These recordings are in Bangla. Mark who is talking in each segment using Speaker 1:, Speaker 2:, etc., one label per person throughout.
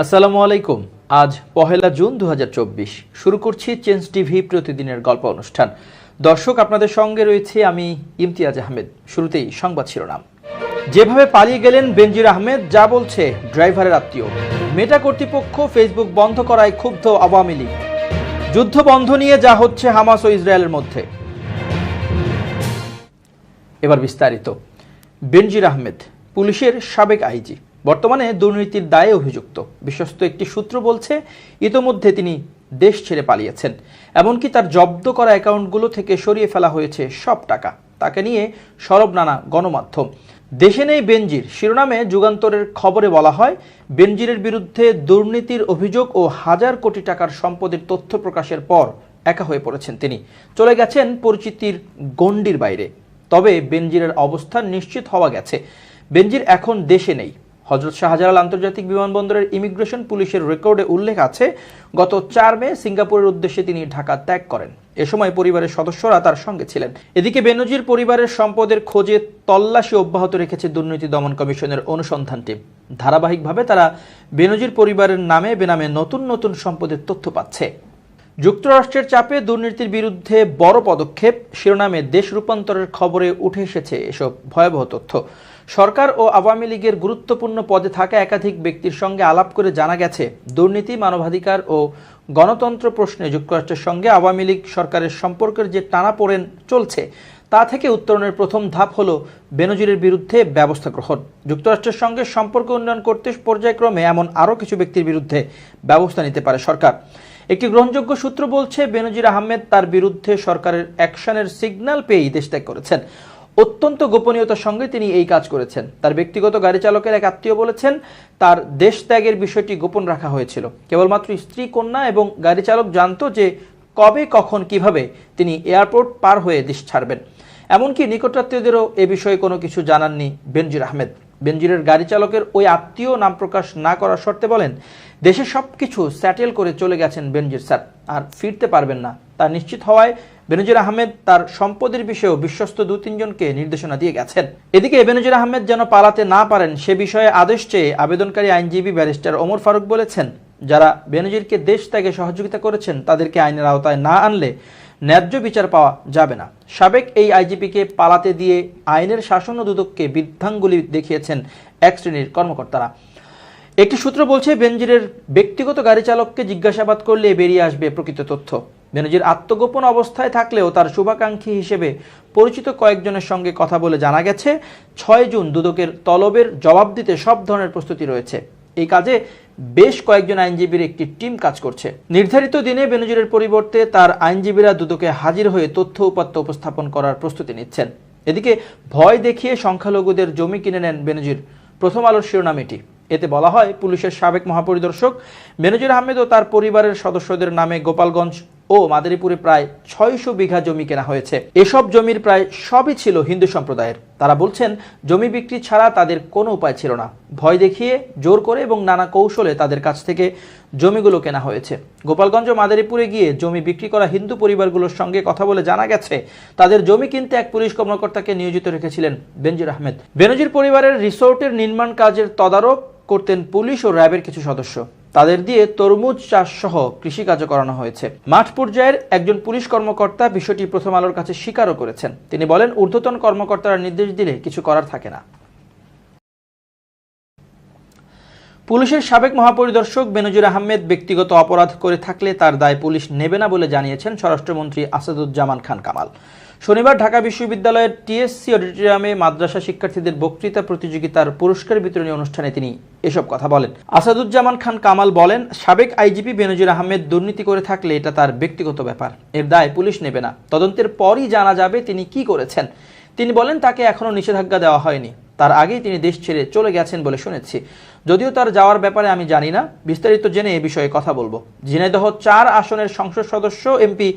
Speaker 1: আসসালামু আলাইকুম। আজ পহেলা জুন 2024। শুরু করছি চেঞ্জ টিভি প্রতিদিনের গল্প অনুষ্ঠান। দর্শক, আপনাদের সঙ্গে রয়েছে আমি ইমতিয়াজ আহমেদ। শুরুতেই সংবাদ শিরোনাম। যেভাবে পালিয়ে গেলেন বেনজির আহমেদ, যা বলছে ড্রাইভারের আত্মীয়। মেটা কর্তৃপক্ষ ফেসবুক বন্ধ করায় ক্ষুব্ধ আওয়ামী লীগ। যুদ্ধ বন্ধ নিয়ে যা হচ্ছে হামাস ও ইসরায়েলের মধ্যে। এবার বিস্তারিত। বেনজির আহমেদ পুলিশের সাবেক আইজি, বর্তমানে দুর্নীতির দায়ে অভিযুক্ত। বিশ্বস্ত একটি সূত্র বলছে ইতোমধ্যে তিনি দেশ ছেড়ে পালিয়েছেন। এমনকি তার জব্দ করা অ্যাকাউন্টগুলো থেকে সরিয়ে ফেলা হয়েছে সব টাকা। তাকে নিয়ে সরব নানা গণমাধ্যম। দেশে নেই বেনজির শিরোনামে যুগান্তরের খবরে বলা হয়, বেনজিরের বিরুদ্ধে দুর্নীতির অভিযোগ ও হাজার কোটি টাকার সম্পদের তথ্য প্রকাশের পর একা হয়ে পড়েছেন তিনি। চলে গেছেন পরিচিতির গণ্ডির বাইরে। তবে বেনজিরের অবস্থান নিশ্চিত হওয়া গেছে, বেনজির এখন দেশে নেই। হযরত শাহজালাল আন্তর্জাতিক বিমানবন্দরের ইমিগ্রেশন পুলিশের রেকর্ডে উল্লেখ আছে, গত 4 মে সিঙ্গাপুরের উদ্দেশ্যে তিনি ঢাকা ত্যাগ করেন। এ সময় পরিবারের সদস্যরা তার সঙ্গে ছিলেন। এদিকে বেনজির পরিবারের সম্পদের খোঁজে তল্লাশি অব্যাহত রেখেছে দুর্নীতি দমন কমিশনের অনুসন্ধান টিম। ধারাবাহিকভাবে তারা বেনজির পরিবারের নামে বেনামে নতুন নতুন সম্পদের তথ্য পাচ্ছে। যুক্তরাষ্ট্রের চাপে দুর্নীতির বিরুদ্ধে বড় পদক্ষেপ শিরোনামে দেশ রূপান্তরের খবরে উঠে এসেছে এসব ভয়াবহ তথ্য। সরকার ও আওয়ামী লীগের গুরুত্বপূর্ণ পদে থাকা একাধিক ব্যক্তির সঙ্গে আলাপ করে জানা গেছে, দুর্নীতি, মানবাধিকার ও গণতন্ত্র প্রশ্নে যুক্তরাষ্ট্রের সঙ্গে আওয়ামী লীগ সরকারের সম্পর্কের যে টানাপোড়েন চলছে, তা থেকে উত্তরণের প্রথম ধাপ হলো বেনজিরের বিরুদ্ধে ব্যবস্থা গ্রহণ। যুক্তরাষ্ট্রের সঙ্গে সম্পর্ক উন্নয়ন করতে পর্যায়ক্রমে এমন আরও কিছু ব্যক্তির বিরুদ্ধে ব্যবস্থা নিতে পারে সরকার। একটি গ্রহণযোগ্য সূত্র বলছে, বেনজির আহমেদ তার বিরুদ্ধে সরকারের অ্যাকশনের সিগন্যাল পেয়েই দেশ ত্যাগ করেছেন। অত্যন্ত গোপনীয়তার সঙ্গে তিনি এই কাজ করেছেন। তার ব্যক্তিগত গাড়ি চালকের এক আত্মীয় বলেছেন, তার দেশ ত্যাগের বিষয়টি গোপন রাখা হয়েছিল। কেবলমাত্র স্ত্রী, কন্যা এবং গাড়ি চালক জানতো যে কবে, কখন, কিভাবে তিনি এয়ারপোর্ট পার হয়ে দেশ ছাড়বেন। এমনকি নিকটাত্মীয়দেরও এ বিষয়ে কোনো কিছু জানাননি বেনজির আহমেদ। বেনজিরের গাড়ি চালকের ওই আত্মীয় নাম প্রকাশ না করার শর্তে বলেন, দেশে সবকিছু স্যাটেল করে চলে গেছেন বেনজির স্যার, আর ফিরতে পারবেন না। তা নিশ্চিত হওয়ায় বেনজির আহমেদ তার সম্পদের বিষয়েও বিশ্বস্ত 2-3 জনকে নির্দেশনা দিয়ে গেছেন। এদিকে বেনজির আহমেদ যেন পালাতে না পারেন সে বিষয়ে আদেশ চেয়ে আবেদনকারী আইনজীবী ব্যারিস্টার ওমর ফারুক বলেছেন, যারা বেনজিরকে দেশ ত্যাগে সহযোগিতা করেছেন তাদেরকে আইনের আওতায় না আনলে ন্যায্য বিচার পাওয়া যাবে না। সাবেক এই আইজিপিকে পালাতে দিয়ে আইনের শাসন ও দুদককে বৃদ্ধাঙ্গুলি দেখিয়েছেন এক শ্রেণীর কর্মকর্তারা। একটি সূত্র বলছে, বেনজিরের ব্যক্তিগত গাড়ি চালককে জিজ্ঞাসাবাদ করলে বেরিয়ে আসবে প্রকৃত তথ্য। বেনজির আত্মগোপন অবস্থায় থাকলেও তার শুভাকাঙ্ক্ষী হিসেবে পরিচিত কয়েকজনের সঙ্গে কথা বলে জানা গেছে, 6 জুন দুদকের তলবের জবাব দিতে সব ধরনের প্রস্তুতি রয়েছে। এই কাজে বেশ কয়েকজন আইনজীবীর একটি টিম কাজ করছে। নির্ধারিত দিনে বেনজিরের পরিবর্তে তার আইনজীবীরা দুদকে হাজির হয়ে তথ্য উপাত্ত উপস্থাপন করার প্রস্তুতি নিচ্ছেন। এদিকে ভয় দেখিয়ে সংখ্যালঘুদের জমি কিনে নেন বেনজির। প্রথম আলোর শিরোনাম এটি। এতে বলা হয়, পুলিশের সাবেক মহাপরিদর্শক বেনজির আহমেদ ও তার পরিবারের সদস্যদের নামে গোপালগঞ্জ ও মাদারীপুরে প্রায় 600 বিঘা জমি কেনা হয়েছে। এসব জমির প্রায় সবই ছিল হিন্দু সম্প্রদায়ের। তারা বলছেন, জমি বিক্রি ছাড়া তাদের কোনো উপায় ছিল না। ভয় দেখিয়ে, জোর করে এবং নানা কৌশলে তাদের কাছ থেকে জমিগুলো কেনা হয়েছে। গোপালগঞ্জ ও মাদারীপুরে গিয়ে জমি বিক্রি করা হিন্দু পরিবারগুলোর সঙ্গে কথা বলে জানা গেছে, তাদের জমি কিনতে এক পুলিশ কর্মকর্তাকে নিয়োজিত রেখেছিলেন বেনজির আহমেদ। বেনজির পরিবারের রিসোর্টের নির্মাণ কাজের তদারক করতেন পুলিশ ও র্যাবের কিছু সদস্য। তাদের দিয়ে তরমুজ চাষ সহ কৃষিকাজও করানো হয়েছে। মাঠ পর্যায়ের একজন পুলিশ কর্মকর্তা বিষয়টি প্রথম আলোর কাছে স্বীকারও করেছেন। তিনি বলেন, ঊর্ধ্বতন কর্মকর্তারা নির্দেশ দিলে কিছু করার থাকে না। পুলিশের সাবেক মহাপরিদর্শক বেনজির আহমেদ ব্যক্তিগত অপরাধ করে থাকলে তার দায় পুলিশ নেবে না বলে জানিয়েছেন স্বরাষ্ট্রমন্ত্রী আসাদুজ্জামান খান কামাল। শনিবার ঢাকা বিশ্ববিদ্যালয়ের টিএসসি অডিটোরিয়ামে মাদ্রাসা শিক্ষার্থীদের বক্তৃতা প্রতিযোগিতার পুরস্কার বিতরণী অনুষ্ঠানে তিনি এসব কথা বলেন। আসাদুজ্জামান খান কামাল বলেন, সাবেক আইজিপি বেনজির আহমেদ দুর্নীতি করে থাকলে এটা তার ব্যক্তিগত ব্যাপার, এর দায় পুলিশ নেবে না। তদন্তের পরই জানা যাবে তিনি কি করেছেন। তিনি বলেন, তাকে এখনো নিষেধাজ্ঞা দেওয়া হয়নি, তার আগেই তিনি দেশ ছেড়ে চলে গেছেন বলে শুনেছি। যদিও তার যাওয়ার ব্যাপারে আমি জানি না, বিস্তারিত জেনে এ বিষয়ে কথা বলবো। ঝিনাইদহ 4 আসনের সংসদ সদস্য এমপি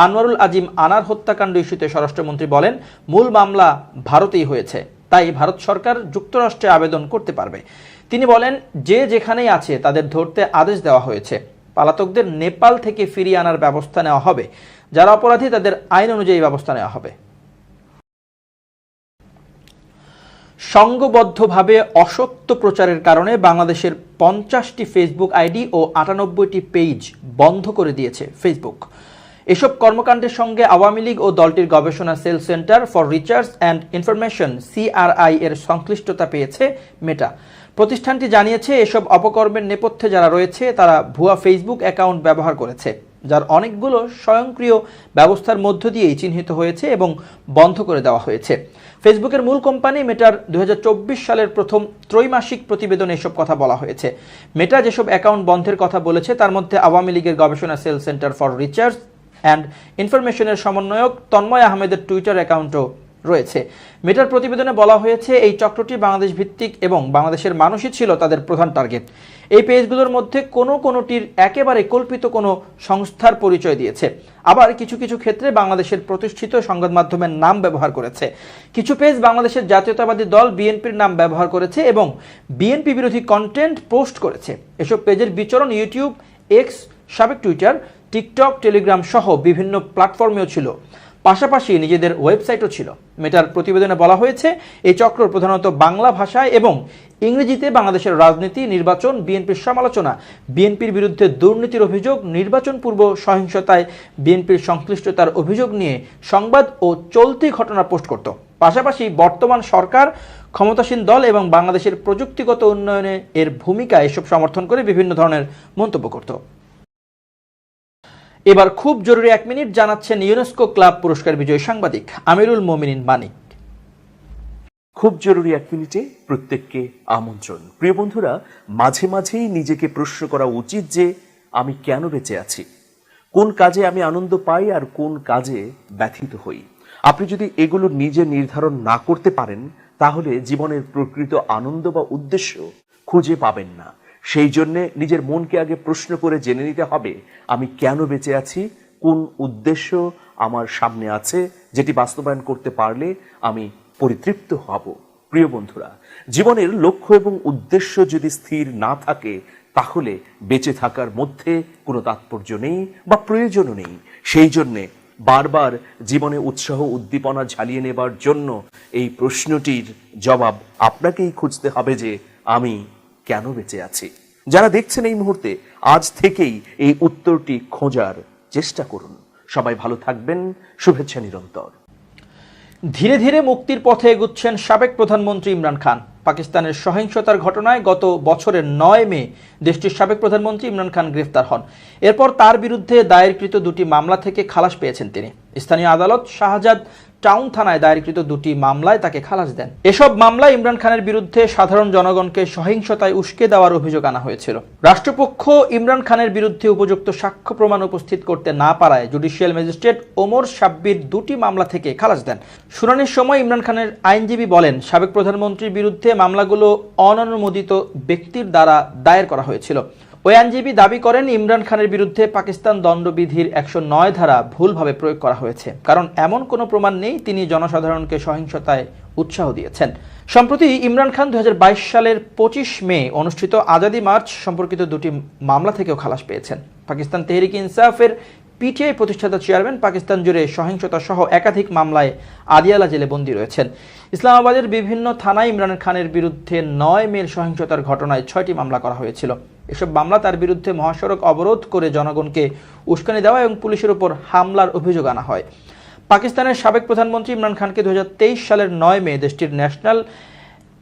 Speaker 1: আনোয়ারুল আজিম আনার হত্যাকাণ্ড ইস্যুতে স্বরাষ্ট্রমন্ত্রী বলেন, মূল মামলা ভারতেই হয়েছে, তাই ভারত সরকার যুক্তরাষ্ট্রে আবেদন করতে পারবে। তিনি বলেন, যে যেখানেই আছে তাদের ধরতে আদেশ দেওয়া হয়েছে। পালাতকদের নেপাল থেকে ফিরিয়ে আনার ব্যবস্থা নেওয়া হবে। যারা অপরাধী তাদের আইন অনুযায়ী ব্যবস্থা নেওয়া হবে। সংঘবদ্ধভাবে অসত্য প্রচারের কারণে বাংলাদেশের 50টি ফেসবুক আইডি ও 98টি পেজ বন্ধ করে দিয়েছে ফেসবুক। এসব কর্মকাণ্ডের সঙ্গে আওয়ামী লীগ ও দলটির গবেষণা cell centre for research and information CRI এর সংশ্লিষ্টতা পেয়েছে মেটা। প্রতিষ্ঠানটি জানিয়েছে এসব অপকর্মের নেপথ্যে যারা রয়েছে তারা ভুয়া ফেসবুক অ্যাকাউন্ট ব্যবহার করেছে, যার অনেকগুলো স্বয়ংক্রিয় ব্যবস্থার মধ্য দিয়েই চিহ্নিত হয়েছে এবং বন্ধ করে দেওয়া হয়েছে। ফেসবুকের মূল কোম্পানি মেটার 2024 সালের প্রথম ত্রৈমাসিক প্রতিবেদনে এসব কথা বলা হয়েছে। মেটা যেসব অ্যাকাউন্ট বন্ধের কথা বলেছে তার মধ্যে আওয়ামী লীগের গবেষণা cell centre for research and ইনফরমেশনের সমন্বয়ক তন্ময় আহমেদের টুইটার অ্যাকাউন্টও রয়েছে। মেটার প্রতিবেদনে বলা হয়েছে এই চক্রটি বাংলাদেশ ভিত্তিক এবং বাংলাদেশের মানুষই ছিল তাদের প্রধান টার্গেট। এই পেজগুলোর মধ্যে কোনোটির একেবারে কল্পিত কোনো সংস্থার পরিচয় দিয়েছে, আবার কিছু কিছু ক্ষেত্রে বাংলাদেশের প্রতিষ্ঠিত সংবাদ মাধ্যমের নাম ব্যবহার করেছে। কিছু পেজ বাংলাদেশের জাতীয়তাবাদী দল বিএনপির নাম ব্যবহার করেছে এবং বিএনপি বিরোধী কন্টেন্ট পোস্ট করেছে। এসব পেজের বিচরণ ইউটিউব, এক্স সাবেক টুইটার, টিকটক, টেলিগ্রাম সহ বিভিন্ন প্ল্যাটফর্মেও ছিল, পাশাপাশি নিজেদের ওয়েবসাইটও ছিল। মেটার প্রতিবেদনে বলা হয়েছে এই চক্র প্রধানত বাংলা ভাষায় এবং ইংরেজিতে বাংলাদেশের রাজনীতি, নির্বাচন, বিএনপির সমালোচনা, বিএনপির বিরুদ্ধে দুর্নীতির অভিযোগ, নির্বাচন পূর্ব সহিংসতায় বিএনপির সংশ্লিষ্টতার অভিযোগ নিয়ে সংবাদ ও চলতি ঘটনা পোস্ট করত। পাশাপাশি বর্তমান সরকার, ক্ষমতাসীন দল এবং বাংলাদেশের প্রযুক্তিগত উন্নয়নে এর ভূমিকা এসব সমর্থন করে বিভিন্ন ধরনের মন্তব্য করত। এবার খুব জরুরি 1 মিনিট জানাচ্ছেন ইউনেস্কো ক্লাব পুরস্কার বিজয়ী সাংবাদিক আমিরুল মোমিনিন মানিক।
Speaker 2: খুব জরুরি 1 মিনিটে প্রত্যেককে আমন্ত্রণ। প্রিয় বন্ধুরা, মাঝে মাঝেই নিজেকে প্রশ্ন করা উচিত যে আমি কেন বেঁচে আছি, কোন কাজে আমি আনন্দ পাই আর কোন কাজে ব্যথিত হই। আপনি যদি এগুলো নিজে নির্ধারণ না করতে পারেন তাহলে জীবনের প্রকৃত আনন্দ বা উদ্দেশ্য খুঁজে পাবেন না। সেই জন্যে নিজের মনকে আগে প্রশ্ন করে জেনে নিতে হবে আমি কেন বেঁচে আছি, কোন উদ্দেশ্য আমার সামনে আছে যেটি বাস্তবায়ন করতে পারলে আমি পরিতৃপ্ত হব। প্রিয় বন্ধুরা, জীবনের লক্ষ্য এবং উদ্দেশ্য যদি স্থির না থাকে তাহলে বেঁচে থাকার মধ্যে কোনো তাৎপর্য নেই বা প্রয়োজনও নেই। সেই জন্যে বারবার জীবনে উৎসাহ উদ্দীপনা ঝালিয়ে নেবার জন্য এই প্রশ্নটির জবাব আপনাকেই খুঁজতে হবে যে আমি কেন বেঁচে আছি। যারা দেখছেন এই মুহূর্তে আজ থেকেই এই উত্তরটি খোঁজার চেষ্টা করুন। সবাই ভালো থাকবেন, শুভেচ্ছা নিরন্তর।
Speaker 1: ধীরে ধীরে মুক্তির পথে এগুচ্ছেন সাবেক প্রধানমন্ত্রী ইমরান খান। পাকিস্তানের সহিংসতার ঘটনায় গত বছরের 9 মে দেশটির সাবেক প্রধানমন্ত্রী ইমরান খান গ্রেফতার হন। এরপর তার বিরুদ্ধে দায়েরকৃত 2টি মামলা থেকে খালাস পেয়েছেন তিনি। স্থানীয় আদালত শাহজাদ টাউন থানায় দায়েরকৃত 2টি মামলায় তাকে খালাস দেন। এসব মামলায় ইমরান খানের বিরুদ্ধে সাধারণ জনগণকে সহিংসতায় উস্কে দেওয়ার অভিযোগ আনা হয়েছিল। রাষ্ট্রপক্ষ ইমরান খানের বিরুদ্ধে উপযুক্ত সাক্ষ্য প্রমাণ উপস্থিত করতে না পারায় জুডিশিয়াল ম্যাজিস্ট্রেট ওমর সাব্বির 2টি মামলা থেকে খালাস দেন। শুনানির সময় ইমরান খানের আইনজীবী বলেন, সাবেক প্রধানমন্ত্রীর বিরুদ্ধে মামলাগুলো অননুমোদিত ব্যক্তির দ্বারা দায়ের করা হয়েছিল। ওই আইনজীবী দাবি করেন ইমরান খানের বিরুদ্ধে পাকিস্তান দণ্ডবিধির 109 ধারা ভুলভাবে প্রয়োগ করা হয়েছে, কারণ এমন কোনো প্রমাণ নেই তিনি জনসাধারণকে সহিংসতায় উৎসাহ দিয়েছেন। সম্প্রতি ইমরান খান 2022 সালের 25 মে অনুষ্ঠিত আজাদি মার্চ সম্পর্কিত 2টি মামলা থেকেও খালাস পেয়েছেন। পাকিস্তান তেহরিক ইনসাফের পিটিআই প্রতিষ্ঠাতা চেয়ারম্যান পাকিস্তান জুড়ে সহিংসতা সহ একাধিক মামলায় আদিয়ালা জেলে বন্দী রয়েছেন। ইসলামাবাদের বিভিন্ন থানায় ইমরান খানের বিরুদ্ধে 9 মে সহিংসতার ঘটনায় 6টি মামলা করা হয়েছিল। এসব মামলা তার বিরুদ্ধে মহাসড়ক অবরোধ করে জনগণকে উস্কানি দেওয়া এবং পুলিশের উপর হামলার অভিযোগ আনা হয়। পাকিস্তানের সাবেক প্রধানমন্ত্রী ইমরান খানকে 2023 সালের 9 মে দেশটির ন্যাশনাল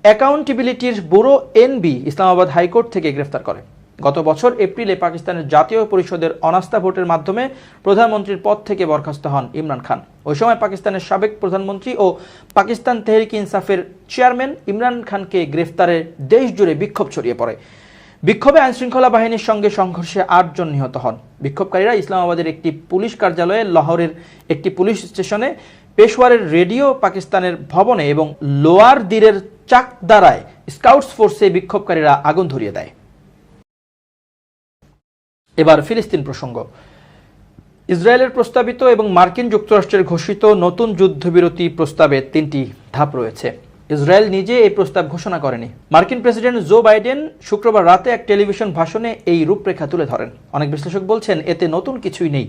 Speaker 1: অ্যাকাউন্টেবিলিটির ব্যুরো এনবি ইসলামাবাদ হাইকোর্ট থেকে গ্রেফতার করে। গত বছর এপ্রিলে পাকিস্তানের জাতীয় পরিষদের অনাস্থা ভোটের মাধ্যমে প্রধানমন্ত্রীর পদ থেকে বরখাস্ত হন ইমরান খান। ওই সময় পাকিস্তানের সাবেক প্রধানমন্ত্রী ও পাকিস্তান তেহরিক ইনসাফের চেয়ারম্যান ইমরান খানকে গ্রেফতারে দেশ জুড়ে বিক্ষোভ ছড়িয়ে পড়ে। বিক্ষোভে আইনশৃঙ্খলা বাহিনীর সঙ্গে সংঘর্ষে 8 জন নিহত হন। বিক্ষোভকারীরা ইসলামাবাদের একটি পুলিশ কার্যালয়ে, লাহোরের একটি পুলিশ স্টেশনে, পেশওয়ারের রেডিও পাকিস্তানের ভবনে এবং লোয়ার দিরের চাকদারায় স্কাউটস ফোর্সে বিক্ষোভকারীরা আগুন ধরিয়ে দেয়। এবার ফিলিস্তিন প্রসঙ্গ। ইসরায়েলের প্রস্তাবিত এবং মার্কিন যুক্তরাষ্ট্রের ঘোষিত নতুন যুদ্ধবিরতি প্রস্তাবে 3টি ধাপ রয়েছে। ইসরায়েল নিজে এই প্রস্তাব ঘোষণা করেনি। মার্কিন প্রেসিডেন্ট জো বাইডেন শুক্রবার রাতে এক টেলিভিশন ভাষণে এই রূপরেখা তুলে ধরেন। অনেক বিশ্লেষক বলছেন এতে নতুন কিছুই নেই।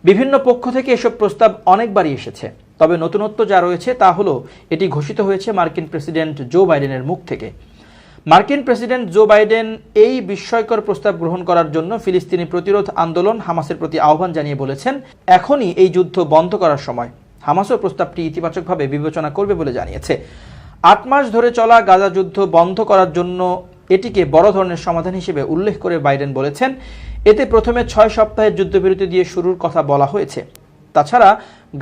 Speaker 1: বিভিন্ন পক্ষ থেকে এসব প্রস্তাব অনেকবারই এসেছে। তবে নতুনত্ব যা রয়েছে তা হলো এটি ঘোষিত হয়েছে মার্কিন প্রেসিডেন্ট জো বাইডেনের মুখ থেকে। মার্কিন প্রেসিডেন্ট জো বাইডেন এই বিস্ময়কর প্রস্তাব গ্রহণ করার জন্য ফিলিস্তিনি প্রতিরোধ আন্দোলন হামাসের প্রতি আহ্বান জানিয়ে বলেছেন, এখনই এই যুদ্ধ বন্ধ করার সময়। হামাসও প্রস্তাবটি ইতিবাচকভাবে বিবেচনা করবে বলে জানিয়েছে। 8 মাস ধরে চলা গাজা যুদ্ধ বন্ধ করার জন্য এটিকে বড় ধরনের সমাধান হিসেবে উল্লেখ করে বাইডেন বলেছেন, এতে প্রথমে 6 সপ্তাহের যুদ্ধবিরতি দিয়ে শুরুর কথা বলা হয়েছে। তাছাড়া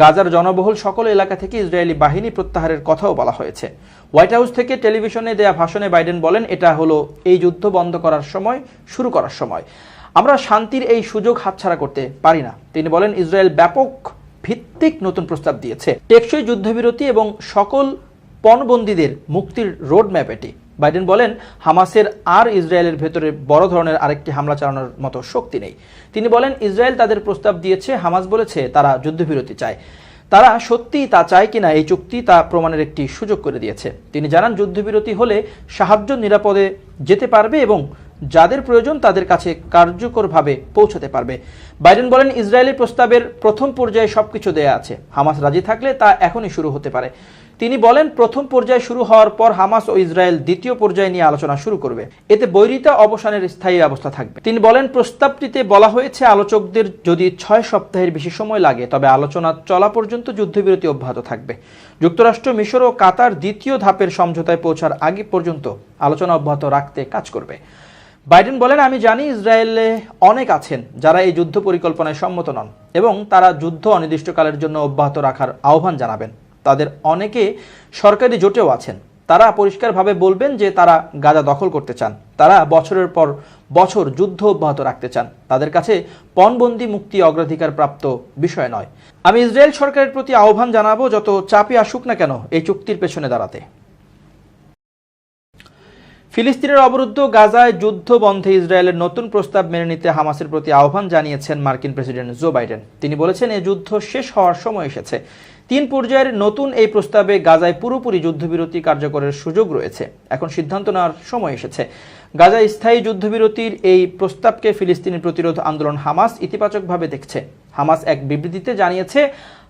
Speaker 1: গাজার জনবহুল সকল এলাকা থেকে ইসরায়েলি বাহিনী প্রত্যাহারের কথাও বলা হয়েছে। হোয়াইট হাউস থেকে টেলিভিশনে দেয়া ভাষণে বাইডেন বলেন, এটা হলো এই যুদ্ধ বন্ধ করার সময়, শুরু করার সময়। আমরা শান্তির এই সুযোগ হাতছাড়া করতে পারি না। তিনি বলেন, ইসরায়েল ব্যাপক ভিত্তিক নতুন প্রস্তাব দিয়েছে, টেকসই যুদ্ধবিরতি এবং সকল পণবন্দীদের মুক্তির রোডম্যাপ এটি। বাইডেন বলেন, হামাসের আর ইসরায়েলের ভেতরে বড় ধরনের আরেকটি হামলা চালানোর মতো শক্তি নেই। তিনি বলেন, ইসরায়েল তাদের প্রস্তাব দিয়েছে, হামাস বলেছে তারা যুদ্ধবিরতি চায়। তারা সত্যিই তা চায় কিনা এই চুক্তি তা প্রমাণের একটি সুযোগ করে দিয়েছে। তিনি জানান, যুদ্ধবিরতি হলে সাহায্য নিরাপদে যেতে পারবে এবং যাদের প্রয়োজন তাদের কাছে কার্যকরভাবে পৌঁছাতে পারবে। বাইডেন বলেন, ইসরায়েলের প্রস্তাবের প্রথম পর্যায়ে সবকিছু দেয়া আছে। হামাস রাজি থাকলে তা এখনই শুরু হতে পারে। তিনি বলেন, প্রথম পর্যায় শুরু হওয়ার পর হামাস ও ইসরায়েল দ্বিতীয় পর্যায়ে নিয়ে আলোচনা শুরু করবে। এতে বৈরিতা অবসানের স্থায়ী ব্যবস্থা থাকবে। তিনি বলেন, প্রস্তাবটিতে বলা হয়েছে, আলোচকদের যদি 6 সপ্তাহের বেশি সময় লাগে তবে আলোচনা চলা পর্যন্ত যুদ্ধবিরতি অব্যাহত থাকবে। যুক্তরাষ্ট্র, মিশর ও কাতার দ্বিতীয় ধাপের সমঝোতায় পৌঁছার আগে পর্যন্ত আলোচনা অব্যাহত রাখতে কাজ করবে। বাইডেন বলেন, আমি জানি ইসরায়েলে অনেক আছেন যারা এই যুদ্ধ পরিকল্পনায় সম্মত নন এবং তারা যুদ্ধ অনির্দিষ্টকালের জন্য অব্যাহত রাখার আহ্বান জানাবেন। তাদের অনেকে সরকারি জোটেও আছেন। তারা পরিষ্কারভাবে বলবেন যে তারা গাজা দখল করতে চান। তারা বছরের পর বছর যুদ্ধ অব্যাহত রাখতে চান। তাদের কাছে পণবন্দি মুক্তি অগ্রাধিকার প্রাপ্ত বিষয় নয়। আমি ইসরায়েল সরকারের প্রতি আহ্বান জানাবো, যত চাপই আসুক না কেন এই চুক্তির পেছনে দাঁড়াতে। ফিলিস্তিনের অবরুদ্ধ গাজায় যুদ্ধ বন্ধে ইসরায়েলের নতুন প্রস্তাব মেনে নিতে হামাসের প্রতি আহ্বান জানিয়েছেন মার্কিন প্রেসিডেন্ট জো বাইডেন। তিনি বলেছেন, এই যুদ্ধ শেষ হওয়ার সময় এসেছে। 3 পর্যায়ের নতুন এই প্রস্তাবে গাজায় পুরোপুরি যুদ্ধবিরতি কার্যকরের সুযোগ রয়েছে। এখন সিদ্ধান্ত নেওয়ার সময় এসেছে। গাজায় স্থায়ী যুদ্ধবিরতির এই প্রস্তাবকে ফিলিস্তিনি প্রতিরোধ আন্দোলন হামাস ইতিবাচকভাবে দেখছে। হামাস এক বিবৃতিতে জানিয়েছে,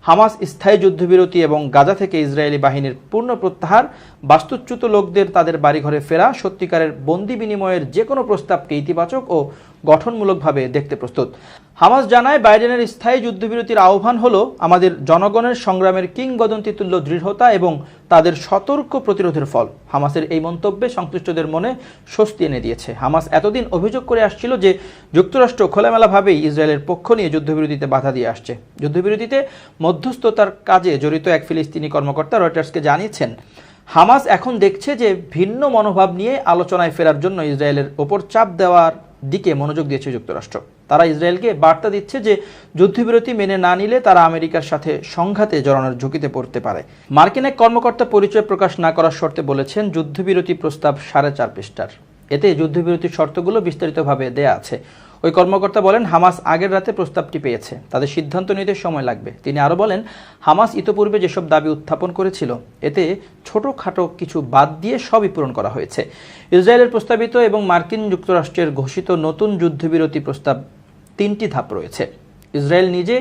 Speaker 1: হামাস স্থায়ী যুদ্ধবিরতি এবং গাজা থেকে ইসরায়েলি বাহিনীর পূর্ণ প্রত্যাহার, বাস্তুচ্যুত লোকদের তাদের বাড়িঘরে ফেরা, সত্যিকারের বন্দি বিনিময়ের যে কোনো প্রস্তাবকে ইতিবাচক ও গঠনমূলকভাবে দেখতে প্রস্তুত। হামাস জানায়, বাইডেনের স্থায়ী যুদ্ধবিরতির আহ্বান হলো আমাদের জনগণের সংগ্রামের কিংবদন্তি তুল্য দৃঢ়তা এবং তাদের সতর্ক প্রতিরোধের ফল। হামাসের এই মন্তব্যে সংশ্লিষ্টদের মনে স্বস্তি এনে দিয়েছে। হামাস এতদিন অভিযোগ করে আসছিল যে যুক্তরাষ্ট্র খোলামেলাভাবেই ইসরায়েলের পক্ষ নিয়ে যুদ্ধবিরতিতে বাধা দিয়ে আসছে। যুদ্ধবিরতিতে মধ্যস্থতার কাজে জড়িত এক ফিলিস্তিনি কর্মকর্তা রয়টার্সকে জানিয়েছেন, হামাস এখন দেখছে যে ভিন্ন মনোভাব নিয়ে আলোচনায় ফেরার জন্য ইসরায়েলের ওপর চাপ দেওয়ার দিকে মনোযোগ দিয়েছে যুক্তরাষ্ট্র। তারা ইসরায়েলকে বার্তা দিচ্ছে যে যুদ্ধবিরতি মেনে না নিলে তারা আমেরিকার সাথে সংঘাতে জড়ানোর ঝুঁকিতে পড়তে পারে। মার্কিন এক কর্মকর্তা পরিচয় প্রকাশ না করার শর্তে বলেছেন, যুদ্ধবিরতি প্রস্তাব 4.5 পৃষ্ঠার। এতে যুদ্ধবিরতির শর্তগুলো বিস্তারিতভাবে দেয়া আছে। ওই কর্মকর্তা বলেন, হামাস আগের রাতে প্রস্তাবটি পেয়েছে, তাদের সিদ্ধান্ত নিতে সময় লাগবে। তিনি আরও বলেন, হামাস ইতোপূর্বে যেসব দাবি উত্থাপন করেছিল এতে ছোটোখাটো কিছু বাদ দিয়ে সবই পূরণ করা হয়েছে। ইসরায়েলের প্রস্তাবিত এবং মার্কিন যুক্তরাষ্ট্রের ঘোষিত নতুন যুদ্ধবিরতি প্রস্তাব 3টি ধাপ রয়েছে। ইসরায়েল নিজে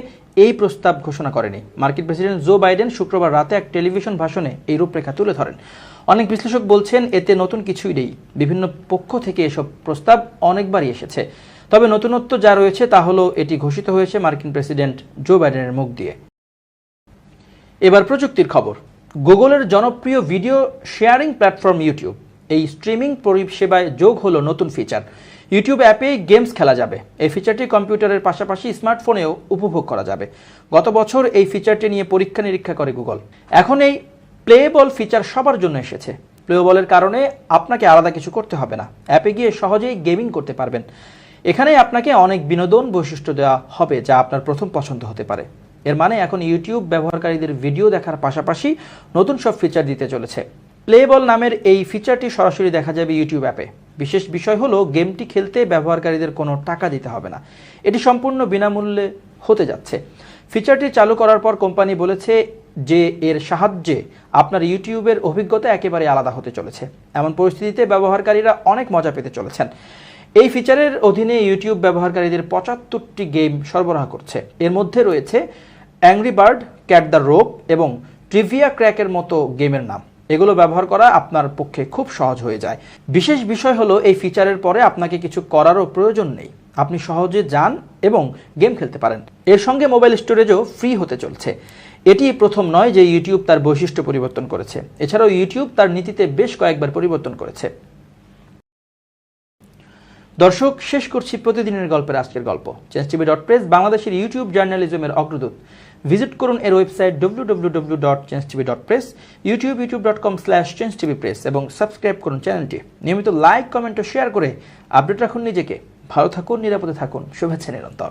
Speaker 1: এই প্রস্তাব ঘোষণা করেনি। মার্কিন প্রেসিডেন্ট জো বাইডেন শুক্রবার রাতে এক টেলিভিশন ভাষণে এই রূপরেখা তুলে ধরেন। অনেক বিশ্লেষক বলছেন, এতে নতুন কিছুই নেই। বিভিন্ন পক্ষ থেকে এসব প্রস্তাব অনেকবারই এসেছে। তবে নতুনত্ব যা রয়েছে তা হলো এটি ঘোষিত হয়েছে মার্কিন প্রেসিডেন্ট জো বাইডেনের মুখ দিয়ে। এবার প্রযুক্তির খবর। গুগলের জনপ্রিয় ভিডিও শেয়ারিং প্ল্যাটফর্ম ইউটিউব এই স্ট্রিমিং পরিষেবায় যোগ হলো নতুন ফিচার। ইউটিউব অ্যাপে গেমস খেলা যাবে। এই ফিচারটি কম্পিউটারের পাশাপাশি স্মার্টফোনেও উপভোগ করা যাবে। গত বছর এই ফিচারটি নিয়ে পরীক্ষা নিরীক্ষা করে গুগল। এখন এই প্লেবল ফিচার সবার জন্য এসেছে। প্লেবলের কারণে আপনাকে আলাদা কিছু করতে হবে না। অ্যাপে গিয়ে সহজেই গেমিং করতে পারবেন। এখানে আপনাকে অনেক বিনোদন বৈশিষ্ট্য দেওয়া হবে যা আপনার প্রথম পছন্দ হতে পারে। এর মানে এখন ইউটিউব ব্যবহারকারীদের ভিডিও দেখার পাশাপাশি নতুন সব ফিচার দিতে চলেছে। প্লেবল নামের এই ফিচারটি সরাসরি দেখা যাবে ইউটিউব অ্যাপে। বিশেষ বিষয় হলো, গেমটি খেলতে ব্যবহারকারীদের কোনো টাকা দিতে হবে না। এটি সম্পূর্ণ বিনামূল্যে হতে যাচ্ছে। ফিচারটি চালু করার পর কোম্পানি বলেছে যে এর সাহায্যে আপনার ইউটিউবের অভিজ্ঞতা একেবারে আলাদা হতে চলেছে। এমন পরিস্থিতিতে ব্যবহারকারীরা অনেক মজা পেতে চলেছেন। এই ফিচারের অধীনে ইউটিউব ব্যবহারকারীদের 75টি গেম সরবরাহ করছে। এর মধ্যে রয়েছে angry bird, cat the rope এবং ট্রিভিয়া ক্র্যাকের মতো গেমের নাম। এগুলো ব্যবহার করা আপনার পক্ষে খুব সহজ হয়ে যায়। বিশেষ বিষয় হলো এই ফিচারের পরে আপনাকে কিছু করারও প্রয়োজন নেই। আপনি সহজে যান এবং গেম খেলতে পারেন। এর সঙ্গে মোবাইল স্টোরেজও ফ্রি হতে চলছে। এটি প্রথম নয় যে ইউটিউব তার বৈশিষ্ট্য পরিবর্তন করেছে। এছাড়াও ইউটিউব তার নীতিতে বেশ কয়েকবার পরিবর্তন করেছে। দর্শক, শেষ করছি প্রতিদিনের গল্পের আজকের গল্প। changetv.press বাংলাদেশের ইউটিউব জার্নালিজমের অগ্রদূত। ভিজিট করুন এর ওয়েবসাইট www.changetv.press, youtube.com/changetv.press এবং সাবস্ক্রাইব করুন চ্যানেলটি। নিয়মিত লাইক, কমেন্ট ও শেয়ার করে আপডেট রাখুন নিজেকে। ভালো থাকুন, নিরাপদে থাকুন। শুভেচ্ছা নিরন্তর।